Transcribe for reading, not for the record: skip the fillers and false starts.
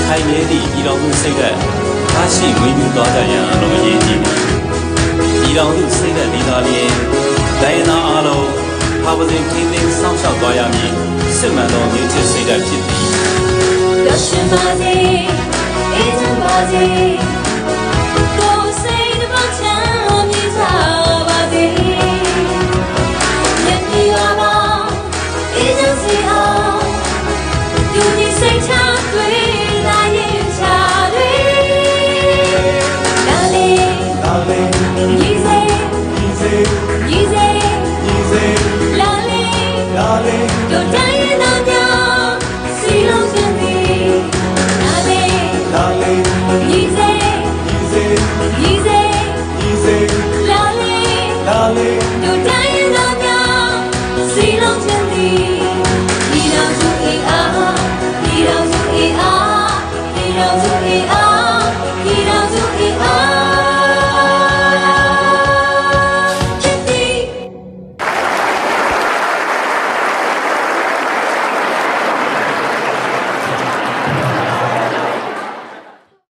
ထိုင်နေသည့်ပြည်တော်စုစိတ်သက်ထားရှိဝေယူသွားကြရန်အလွန်အရေးကြီးသည်ပြည်တော်စုစိတ်သက်ဒီသာလျင်တိုင်းသားအားလုံးဟာဝစဉ်ထိန်းသိမ်းစောင့်ရှောက်သွားရမည်စစ်မှန်သောမျိုးချစ်စိတ်သက်ဖြစ်သည်ရရှိပါစေအေးချမ်းပါစေ